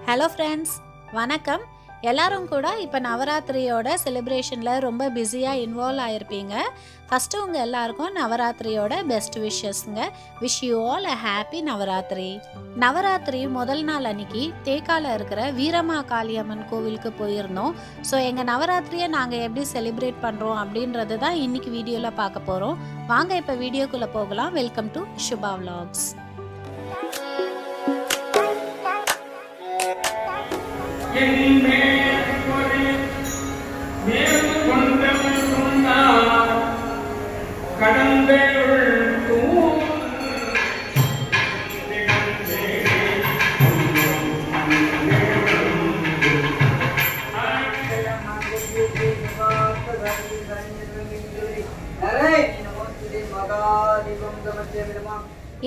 Hello friends, வணக்கம். எல்லாரும் கூட இப்போ நவராத்திரியோட செலிப்ரேஷனில் ரொம்ப பிஸியாக இன்வால்வ் ஆகிருப்பீங்க. ஃபஸ்ட்டு உங்கள் எல்லாருக்கும் நவராத்திரியோட பெஸ்ட் விஷஸ்ங்க. Wish you all a happy Navratri. Navratri முதல் நாள் அன்னைக்கு தேக்கால இருக்கிற வீரமா காளியம்மன் கோவிலுக்கு போயிருந்தோம். ஸோ எங்கள் நவராத்திரியை நாங்கள் எப்படி செலிப்ரேட் பண்ணுறோம் அப்படின்றது தான் இன்னைக்கு வீடியோவில் பார்க்க போகிறோம். வாங்க இப்போ வீடியோக்குள்ளே போகலாம். Welcome to Subha vlogs.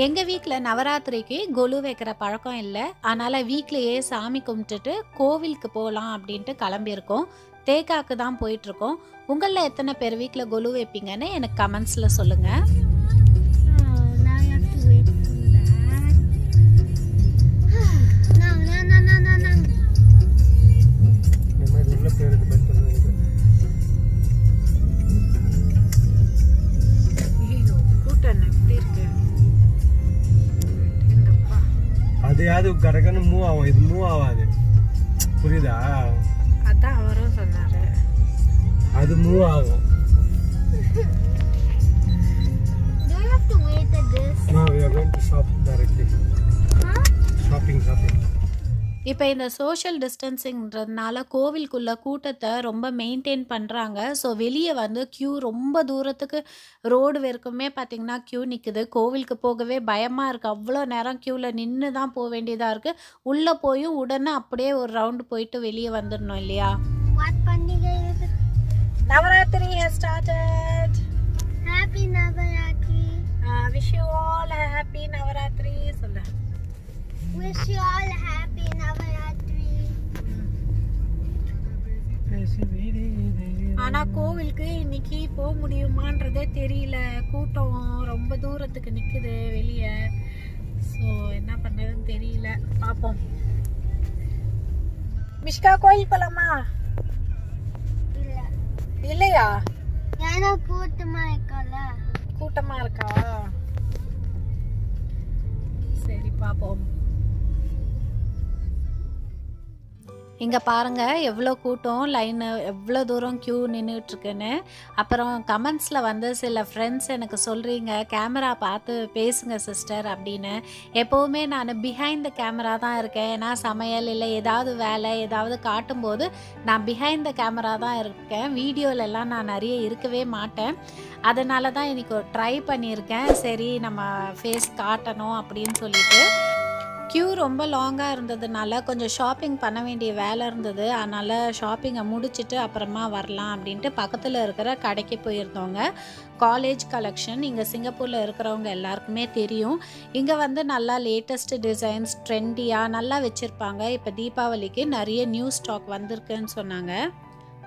எங்கள் வீட்டில் நவராத்திரிக்கு கொலு வைக்கிற பழக்கம் இல்லை. அதனால் வீட்லேயே சாமி கும்பிட்டுட்டு கோவிலுக்கு போகலாம் அப்படின்ட்டு கிளம்பியிருக்கோம். தேக்காக்கு தான் போயிட்டுருக்கோம். உங்களில் எத்தனை பேர் வீட்டில் கொலு வைப்பீங்கன்னு எனக்கு கமெண்ட்ஸில் சொல்லுங்கள். அது கரெக்டான மூவ் ஆகும், இது மூவ் ஆகாது. புரியுதா? அதான் அவரும் சொன்னாரு அது மூவ் ஆகும். Do you have to wait at this? No, we are going to shop directly. Huh? Shopping. இப்போ இந்த சோஷியல் டிஸ்டன்சிங்கிறதுனால கோவிலுக்குள்ள கூட்டத்தை ரொம்ப மெயின்டைன் பண்ணுறாங்க. ஸோ வெளியே வந்து க்யூ ரொம்ப தூரத்துக்கு ரோடு வரைக்குமே பார்த்திங்கன்னா க்யூ நிற்குது. கோவிலுக்கு போகவே பயமாக இருக்குது. அவ்வளோ நேரம் க்யூவில் நின்று தான் போக வேண்டியதாக இருக்குது. உள்ளே போயும் உடனே அப்படியே ஒரு ரவுண்டு போயிட்டு வெளியே வந்துடணும் இல்லையா? What pandega is it? Navaratri has started. Happy Navaratri. Wish you all a happy Navaratri சொல்ல. Wish you all a happy Navaratri. ஆனால் கோவிலுக்கு இன்னைக்கு போக முடியுமான்றதே தெரியல. கூட்டம் ரொம்ப தூரத்துக்கு நிற்குது வெளியே. ஸோ என்ன பண்ணுறதுன்னு தெரியல. பார்ப்போம். மிஷ்கா கோயில் போகலாமா? இல்ல. இல்லையா? ஏன்னா கூட்டமா இருக்கல. கூட்டமாக இருக்கா? சரி பார்ப்போம். இங்கே பாருங்கள் எவ்வளோ கூட்டம், லைனு எவ்வளோ தூரம் க்யூ நின்றுட்டுருக்குன்னு. அப்புறம் கமெண்ட்ஸில் வந்து சில ஃப்ரெண்ட்ஸ் எனக்கு சொல்கிறீங்க, கேமரா பார்த்து பேசுங்க சிஸ்டர் அப்படின்னு. எப்போவுமே நான் பிஹைண்ட் த கேமரா தான் இருக்கேன். ஏன்னா சமையல் இல்லை ஏதாவது வேலை ஏதாவது காட்டும்போது நான் பிஹைண்ட் த கேமரா தான் இருக்கேன். வீடியோலெல்லாம் நான் நிறைய இருக்கவே மாட்டேன். அதனால தான் இன்றைக்கி ட்ரை பண்ணியிருக்கேன். சரி நம்ம ஃபேஸ் காட்டணும் அப்படின்னு சொல்லிட்டு. க்யூ ரொம்ப லாங்காக இருந்ததுனால கொஞ்சம் ஷாப்பிங் பண்ண வேண்டிய வேலை இருந்தது. அதனால் ஷாப்பிங்கை முடிச்சுட்டு அப்புறமா வரலாம் அப்படின்ட்டு பக்கத்தில் இருக்கிற கடைக்கு போயிருந்தோங்க. காலேஜ் கலெக்ஷன் இங்கே சிங்கப்பூரில் இருக்கிறவங்க எல்லாருக்குமே தெரியும். இங்கே வந்து நல்லா லேட்டஸ்ட் டிசைன்ஸ் ட்ரெண்டியாக நல்லா வச்சுருப்பாங்க. இப்போ தீபாவளிக்கு நிறைய நியூ ஸ்டாக் வந்திருக்குன்னு சொன்னாங்க.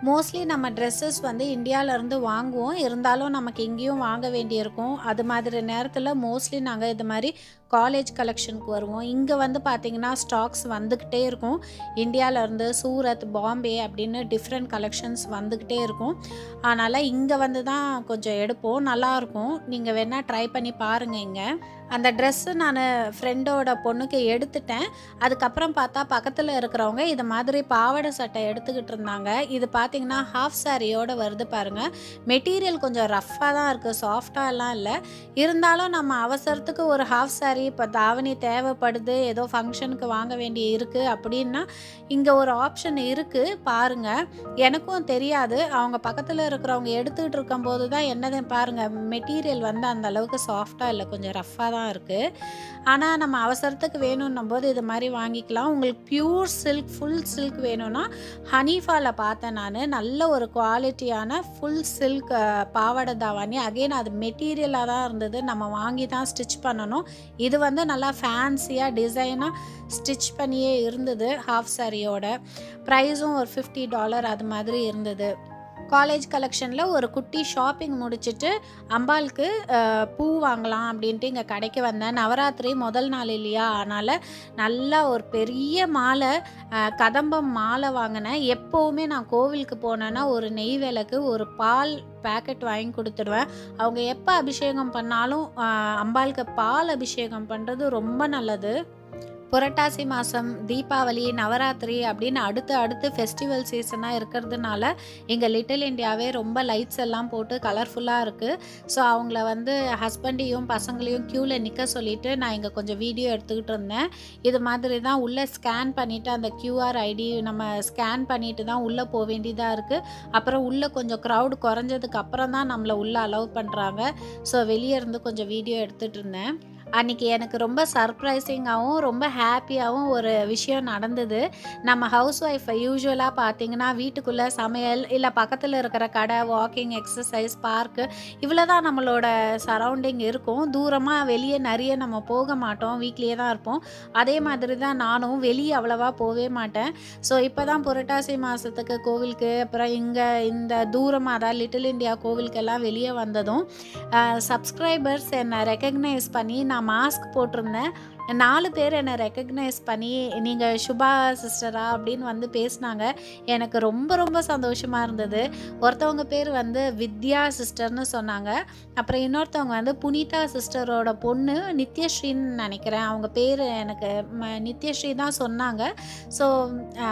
மோஸ்ட்லி நம்ம ட்ரெஸ்ஸஸ் வந்து இந்தியாவிலேருந்து வாங்குவோம். இருந்தாலும் நமக்கு இங்கேயும் வாங்க வேண்டியிருக்கும். அது மாதிரி நேரத்தில் மோஸ்ட்லி நாங்கள் இது மாதிரி காலேஜ் கலெக்ஷனுக்கு வருவோம். இங்கே வந்து பார்த்திங்கன்னா ஸ்டாக்ஸ் வந்துக்கிட்டே இருக்கும். இந்தியாவிலேருந்து சூரத், பாம்பே அப்படின்னு டிஃப்ரெண்ட் கலெக்ஷன்ஸ் வந்துக்கிட்டே இருக்கும். அதனால் இங்கே வந்து தான் கொஞ்சம் எடுப்போம். நல்லாயிருக்கும். நீங்கள் வேணால் ட்ரை பண்ணி பாருங்கள். இங்கே அந்த ட்ரெஸ்ஸு நான் ஃப்ரெண்டோட பொண்ணுக்கு எடுத்துட்டேன். அதுக்கப்புறம் பார்த்தா பக்கத்தில் இருக்கிறவங்க இது மாதிரி பாவாடை சட்டை எடுத்துக்கிட்டு இருந்தாங்க. இது பார்த்திங்கன்னா ஹாஃப் சாரியோடு வருது பாருங்கள். மெட்டீரியல் கொஞ்சம் ரஃப்பாக தான் இருக்குது, சாஃப்டாகலாம் இல்லை. இருந்தாலும் நம்ம அவசரத்துக்கு ஒரு ஹாஃப் சாரி இப்போ தாவணி தேவைப்படுது, ஏதோ ஃபங்க்ஷனுக்கு வாங்க வேண்டிய இருக்குது அப்படின்னா இங்கே ஒரு ஆப்ஷன் இருக்குது பாருங்கள். எனக்கும் தெரியாது. அவங்க பக்கத்தில் இருக்கிறவங்க எடுத்துக்கிட்டு இருக்கும்போது தான் என்னது பாருங்கள், மெட்டீரியல் வந்து அந்த அளவுக்கு சாஃப்டாக இல்லை, கொஞ்சம் ரஃப்பாக தான் இருக்குது. ஆனால் நம்ம அவசரத்துக்கு வேணும்னும் போது இது மாதிரி வாங்கிக்கலாம். உங்களுக்கு பியூர் சில்க், ஃபுல் சில்க் வேணும்னா ஹனீஃபாவில் பார்த்தேன் நான். நல்ல ஒரு குவாலிட்டியான ஃபுல் சில்க் பாவாடை தாவாணி. அகெயின் அது மெட்டீரியலாக தான் இருந்தது. நம்ம வாங்கி தான் ஸ்டிச் பண்ணணும். இது வந்து நல்லா ஃபேன்சியாக டிசைனாக ஸ்டிச் பண்ணியே இருந்தது. ஹாஃப் சாரியோட ப்ரைஸும் ஒரு $50 அது மாதிரி இருந்தது. காலேஜ் கலெக்ஷனில் ஒரு குட்டி ஷாப்பிங் முடிச்சுட்டு அம்பாளுக்கு பூ வாங்கலாம் அப்படின்ட்டு இங்கே கடைக்கு வந்தேன். நவராத்திரி முதல் நாள் இல்லையா, அதனால் நல்லா ஒரு பெரிய மாலை, கதம்பம் மாலை வாங்கினேன். எப்போவுமே நான் கோவிலுக்கு போனேன்னா ஒரு நெய் விளக்கு, ஒரு பால் பேக்கெட் வாங்கி கொடுத்துடுவேன். அவங்க எப்போ அபிஷேகம் பண்ணாலும் அம்பாளுக்கு பால் அபிஷேகம் பண்ணுறது ரொம்ப நல்லது. புரட்டாசி மாதம், தீபாவளி, நவராத்திரி அப்படின்னு அடுத்து ஃபெஸ்டிவல் சீசனாக இருக்கிறதுனால இங்கே லிட்டில் இண்டியாவே ரொம்ப லைட்ஸ் எல்லாம் போட்டு கலர்ஃபுல்லாக இருக்குது. ஸோ அவங்கள வந்து ஹஸ்பண்டையும் பசங்களையும் க்யூவில் நிற்க சொல்லிவிட்டு நான் இங்கே கொஞ்சம் வீடியோ எடுத்துக்கிட்டு இருந்தேன். இது மாதிரி தான் உள்ளே ஸ்கேன் பண்ணிவிட்டு அந்த QR ஐடி நம்ம ஸ்கேன் பண்ணிட்டு தான் உள்ளே போக வேண்டியதாக இருக்குது. அப்புறம் உள்ளே கொஞ்சம் க்ரௌட் குறைஞ்சதுக்கு அப்புறம் தான் நம்மளை உள்ளே அலோவ் பண்ணுறாங்க. ஸோ வெளியே இருந்து கொஞ்சம் வீடியோ எடுத்துகிட்டு இருந்தேன். அன்றைக்கி எனக்கு ரொம்ப சர்ப்ரைசிங்காகவும் ரொம்ப ஹாப்பியாகவும் ஒரு விஷயம் நடந்தது. நம்ம ஹவுஸ் ஒய்ஃப் யூஸ்வலாக பார்த்திங்கன்னா வீட்டுக்குள்ளே சமையல், இல்லை பக்கத்தில் இருக்கிற கடை, வாக்கிங், எக்ஸசைஸ், பார்க்கு, இவ்வளோ தான் நம்மளோட சரௌண்டிங் இருக்கும். தூரமாக வெளியே நிறைய நம்ம போக மாட்டோம், வீட்லேயே தான் இருப்போம். அதே மாதிரி தான் நானும் வெளியே அவ்வளோவா போகவே மாட்டேன். ஸோ இப்போ தான் புரட்டாசி மாதத்துக்கு கோவிலுக்கு, அப்புறம் இங்கே இந்த தூரமாக அதாவது லிட்டில் இண்டியா கோவிலுக்கெல்லாம் வெளியே வந்ததும் சப்ஸ்கிரைபர்ஸ் என்னை ரெக்கக்னைஸ் பண்ணி, நான் மாஸ்க் போட்டிருந்தேன். 4 பேர் என்னை ரெக்கக்னைஸ் பண்ணி நீங்கள் சுபா சிஸ்டரா அப்படின்னு வந்து பேசினாங்க. எனக்கு ரொம்ப சந்தோஷமாக இருந்தது. ஒருத்தவங்க பேர் வந்து வித்யா சிஸ்டர்னு சொன்னாங்க. அப்புறம் இன்னொருத்தவங்க வந்து புனிதா சிஸ்டரோட பொண்ணு நித்யஸ்ரீன்னு நினைக்கிறேன். அவங்க பேர் எனக்கு நித்யஸ்ரீ தான் சொன்னாங்க. ஸோ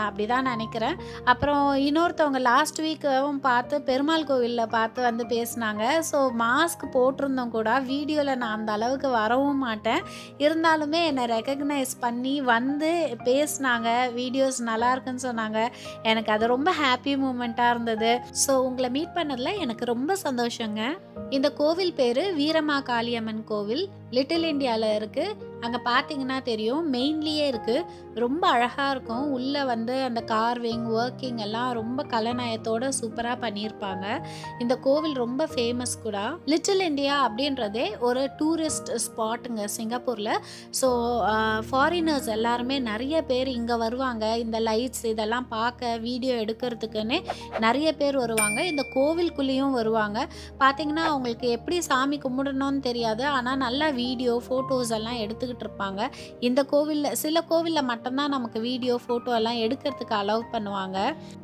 அப்படி தான் நினைக்கிறேன். அப்புறம் இன்னொருத்தவங்க லாஸ்ட் வீக்கும் பார்த்து பெருமாள் கோவிலில் பார்த்து வந்து பேசினாங்க. ஸோ மாஸ்க் போட்டிருந்தோம் கூட வீடியோவில் நான் அந்த அளவுக்கு வரவும் மாட்டேன். இருந்தாலுமே என்னை ரெக்கக்னைஸ் பண்ணி வந்து பேசினாங்க. வீடியோஸ் நல்லா இருக்குன்னு சொன்னாங்க. எனக்கு அது ரொம்ப ஹாப்பி மூமெண்ட்டாக இருந்தது. ஸோ உங்களை மீட் பண்ணதில் எனக்கு ரொம்ப சந்தோஷங்க. இந்த கோவில் பேர் வீரமா காளியம்மன் கோவில், லிட்டில் இண்டியாவில் இருக்குது. அங்கே பார்த்தீங்கன்னா தெரியும், மெயின்லேயே இருக்குது. ரொம்ப அழகாக இருக்கும். உள்ளே வந்து அந்த கார்விங், ஒர்க்கிங் எல்லாம் ரொம்ப கலைநயத்தோடு சூப்பராக பண்ணியிருப்பாங்க. இந்த கோவில் ரொம்ப ஃபேமஸ் கூட. லிட்டில் இண்டியா அப்படின்றதே ஒரு டூரிஸ்ட் ஸ்பாட்டுங்க சிங்கப்பூரில். ஸோ ஃபாரினர்ஸ் எல்லாருமே நிறைய பேர் இங்கே வருவாங்க. இந்த லைட்ஸ் இதெல்லாம் பார்க்க, வீடியோ எடுக்கிறதுக்குன்னே நிறைய பேர் வருவாங்க. இந்த கோவிலுக்குள்ளேயும் வருவாங்க. பார்த்திங்கன்னா அவங்களுக்கு எப்படி சாமி கும்பிடணும்னு தெரியாது, ஆனால் நல்லா வீடியோ, ஃபோட்டோஸ் எல்லாம் எடுத்துக்கிட்டு இருப்பாங்க. இந்த கோவிலில், சில கோவிலில் மட்டும்தான் நமக்கு வீடியோ, ஃபோட்டோ எல்லாம் எடுக்கிறதுக்கு அலோவ் பண்ணுவாங்க.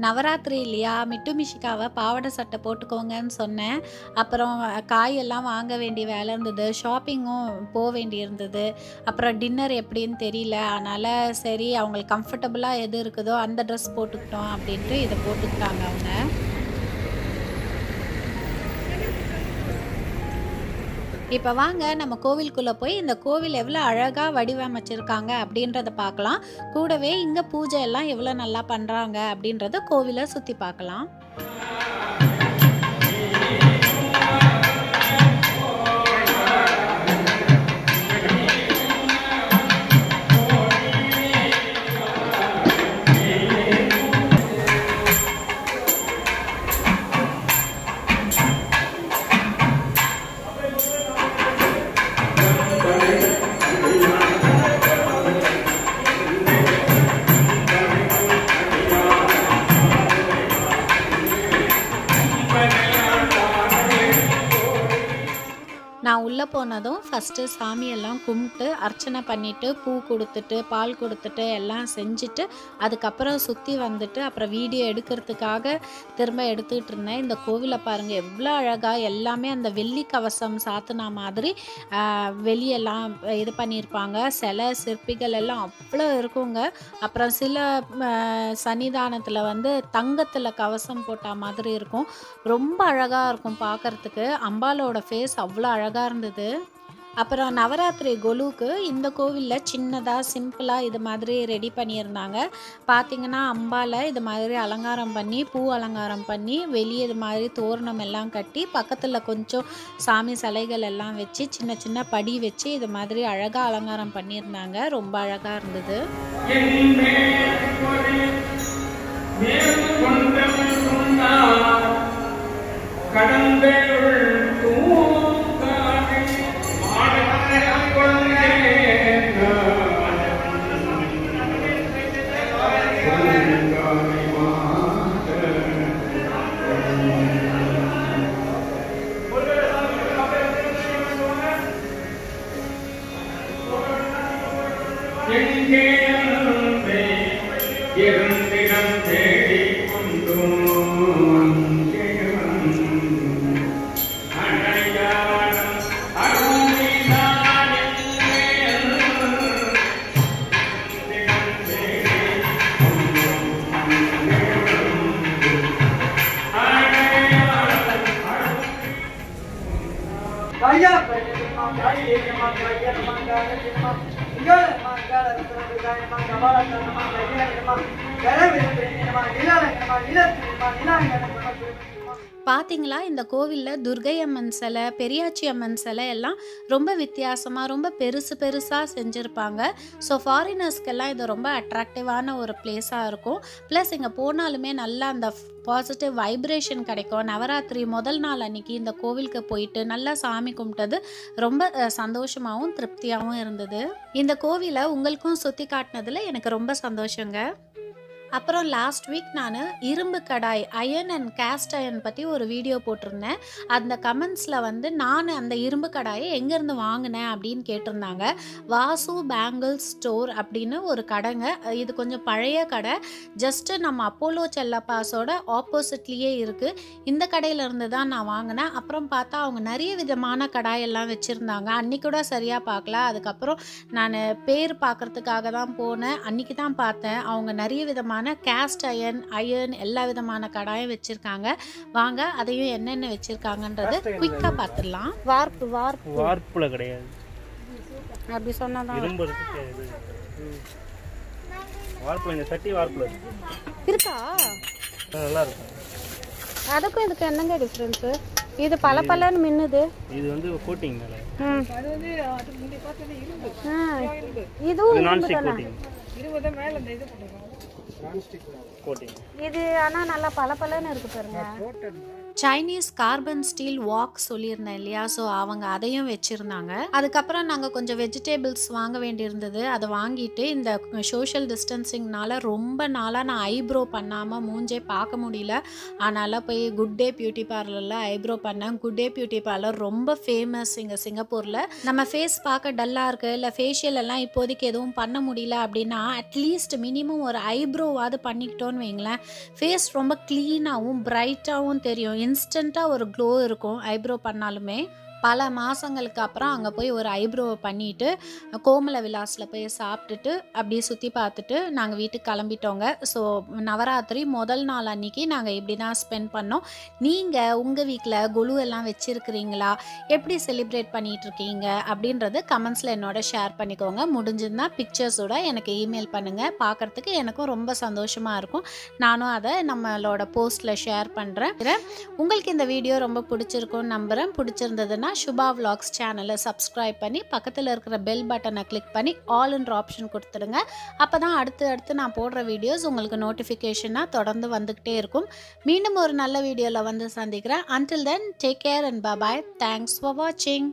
நவராத்திரி இல்லையா, மிட்டு மிஷிகாவை பாவாடை சட்டை போட்டுக்கோங்கன்னு சொன்னேன். அப்புறம் காயெல்லாம் வாங்க வேண்டிய வேலை இருந்தது, ஷாப்பிங்கும் போக வேண்டி இருந்தது. அப்புறம் டின்னர் எப்படின்னு தெரியல, அதனால் சரி அவங்களுக்கு கம்ஃபர்டபுளாக எது இருக்குதோ அந்த ட்ரெஸ் போட்டுக்கிட்டோம் அப்படின்ட்டு இதை போட்டுக்கிட்டாங்க அவங்க. இப்போ வாங்க நம்ம கோவிலுக்குள்ளே போய் இந்த கோவில் எவ்வளோ அழகாக வடிவமைச்சிருக்காங்க அப்படின்றத பார்க்கலாம். கூடவே இங்கே பூஜை எல்லாம் எவ்வளோ நல்லா பண்ணுறாங்க அப்படின்றத கோவிலை சுற்றி பார்க்கலாம். நான் உள்ளே போனதும் ஃபஸ்ட்டு சாமியெல்லாம் கும்பிட்டு அர்ச்சனை பண்ணிவிட்டு, பூ கொடுத்துட்டு, பால் கொடுத்துட்டு எல்லாம் செஞ்சுட்டு, அதுக்கப்புறம் சுற்றி வந்துட்டு அப்புறம் வீடியோ எடுக்கிறதுக்காக திரும்ப எடுத்துக்கிட்டு இருந்தேன். இந்த கோவிலை பாருங்கள் எவ்வளோ அழகாக, எல்லாமே அந்த வெள்ளி கவசம் சாத்தினா மாதிரி வெளியெல்லாம் இது பண்ணியிருப்பாங்க. சிலை சிற்பிகள் எல்லாம் அவ்வளோ இருக்குங்க. அப்புறம் சில சன்னிதானத்தில் வந்து தங்கத்தில் கவசம் போட்ட மாதிரி இருக்கும். ரொம்ப அழகாக இருக்கும் பார்க்குறதுக்கு. அம்பாலோட ஃபேஸ் அவ்வளோ அழகாக இருந்தது. அப்புறம் நவராத்திரி கொலுவுக்கு இந்த கோவிலில் சின்னதாக சிம்பிளாக இது மாதிரி ரெடி பண்ணியிருந்தாங்க. பார்த்திங்கன்னா அம்பாலை இது மாதிரி அலங்காரம் பண்ணி, பூ அலங்காரம் பண்ணி, வெளியே இது மாதிரி தோரணம் எல்லாம் கட்டி, பக்கத்தில் கொஞ்சம் சாமி சிலைகள் எல்லாம் வச்சு, சின்ன சின்ன படி வச்சு இது மாதிரி அழகாக அலங்காரம் பண்ணியிருந்தாங்க. ரொம்ப அழகாக இருந்தது. பார்த்தீங்களா, இந்த கோவிலில் துர்கை அம்மன் சிலை, பெரியாச்சி அம்மன் சிலை எல்லாம் ரொம்ப வித்தியாசமாக ரொம்ப பெருசு பெருசாக செஞ்சுருப்பாங்க. ஸோ ஃபாரினர்ஸ்க்கெல்லாம் இது ரொம்ப அட்ராக்டிவான ஒரு பிளேஸாக இருக்கும். ப்ளஸ் இங்கே போனாலுமே நல்லா அந்த பாசிட்டிவ் வைப்ரேஷன் கிடைக்கும். நவராத்திரி முதல் நாள் அன்றைக்கி இந்த கோவிலுக்கு போயிட்டு நல்லா சாமி கும்பிட்டது ரொம்ப சந்தோஷமாகவும் திருப்தியாகவும் இருந்தது. இந்த கோவிலை உங்களுக்கும் சுற்றி காட்டினதில் எனக்கு ரொம்ப சந்தோஷங்க. அப்புறம் லாஸ்ட் வீக் நான் இரும்பு கடாய் அயன் அண்ட் கேஸ்ட் அயன் பற்றி ஒரு வீடியோ போட்டிருந்தேன். அந்த கமெண்ட்ஸில் வந்து நான் அந்த இரும்பு கடாயை எங்கேருந்து வாங்கினேன் அப்படின்னு கேட்டிருந்தாங்க. வாசு பேங்கிள் ஸ்டோர் அப்படின்னு ஒரு கடைங்க. இது கொஞ்சம் பழைய கடை. ஜஸ்ட்டு நம்ம அப்போலோ செல்லப்பாஸோட ஆப்போசிட்லேயே இருக்குது. இந்த கடையிலேருந்து தான் நான் வாங்கினேன். அப்புறம் பார்த்தா அவங்க நிறைய விதமான கடாயெல்லாம் வச்சுருந்தாங்க. அன்றைக்கி கூட சரியாக பார்க்கல. அதுக்கப்புறம் நான் பேர் பார்க்குறதுக்காக தான் போனேன். அன்றைக்கி தான் பார்த்தேன் அவங்க நிறைய விதமான கேஸ்ட் அயன் எல்லா விதமான கடாயும் வச்சிருக்காங்க. வாங்க அதையும் என்னென்ன வச்சிருக்காங்கன்றது குயிக்கா பார்த்துடலாம். வார்ப்புல கிடையாது, அப்படி சொன்னாதான் இரும்பு வார்ப்புல. இந்த சட்டி வார்ப்புல இருக்கா? நல்லா இருக்கும். அதுக்கும் இதுக்கு என்னங்க டிஃபரன்ஸ்? இது பலன்னு மின்னுது. இது வந்து கோட்டிங் மேல, இதுவும் நான்ஸ்டிக் கோட்டிங். இது ஆனா நல்லா பலன்னு இருக்கு பாருங்க. சைனீஸ் கார்பன் ஸ்டீல் வாக் சொல்லியிருந்தேன் இல்லையா? ஸோ அவங்க அதையும் வச்சுருந்தாங்க. அதுக்கப்புறம் நாங்கள் கொஞ்சம் வெஜிடேபிள்ஸ் வாங்க வேண்டியிருந்தது. அதை வாங்கிட்டு இந்த சோஷியல் டிஸ்டன்சிங்னால ரொம்ப நாளாக நான் ஐப்ரோ பண்ணாமல் மூஞ்சே பார்க்க முடியல. அதனால் போய் குட் டே பியூட்டி பார்லரில் ஐப்ரோ பண்ணேன். குட் டே பியூட்டி பார்லர் ரொம்ப ஃபேமஸ் இங்கே சிங்கப்பூரில். நம்ம ஃபேஸ் பார்க்க டல்லாக இருக்குது, இல்லை ஃபேஷியல் எல்லாம் இப்போதைக்கு எதுவும் பண்ண முடியல அப்படின்னா அட்லீஸ்ட் மினிமம் ஒரு ஐப்ரோவாவது பண்ணிக்கிட்டோன்னு வைங்களேன், ஃபேஸ் ரொம்ப க்ளீனாகவும் பிரைட்டாகவும் தெரியும். இன்ஸ்டண்ட்டாக ஒரு க்ளோ இருக்கும் ஐப்ரோ பண்ணாலுமே. பல மாதங்களுக்கு அப்புறம் அங்கே போய் ஒரு ஐப்ரோவை பண்ணிவிட்டு கோமல விலாஸில் போய் சாப்பிட்டுட்டு அப்படியே சுற்றி பார்த்துட்டு நாங்கள் வீட்டுக்கு கிளம்பிட்டோங்க. ஸோ நவராத்திரி முதல் நாள் அன்றைக்கி நாங்கள் இப்படி தான் ஸ்பெண்ட் பண்ணோம். நீங்கள் உங்கள் வீட்டில் குலு எல்லாம் வச்சுருக்கிறீங்களா? எப்படி செலிப்ரேட் பண்ணிகிட்ருக்கீங்க அப்படின்றது கமெண்ட்ஸில் என்னோட ஷேர் பண்ணிக்கோங்க. முடிஞ்சிருந்தால் பிக்சர்ஸோட எனக்கு இமெயில் பண்ணுங்கள். பார்க்குறதுக்கு எனக்கும் ரொம்ப சந்தோஷமாக இருக்கும். நானும் அதை நம்மளோட போஸ்ட்டில் ஷேர் பண்ணுறேன். உங்களுக்கு இந்த வீடியோ ரொம்ப பிடிச்சிருக்கும்னு நம்புகிறேன். பிடிச்சிருந்ததுன்னா சுபா vlogs சேனலை சப்ஸ்கிரைப் பண்ணி பக்கத்தில் இருக்கிற பெல் பட்டனை கிளிக் பண்ணி ஆல்ன்ற ஆப்ஷன் கொடுத்துடுங்க. அப்போ தான் அடுத்து நான் போடுற வீடியோஸ் உங்களுக்கு நோட்டிஃபிகேஷனாக தொடர்ந்து வந்துக்கிட்டே இருக்கும். மீண்டும் ஒரு நல்ல வீடியோவில் வந்து சந்திக்கிறேன். Until then, take care and bye-bye. Thanks for watching.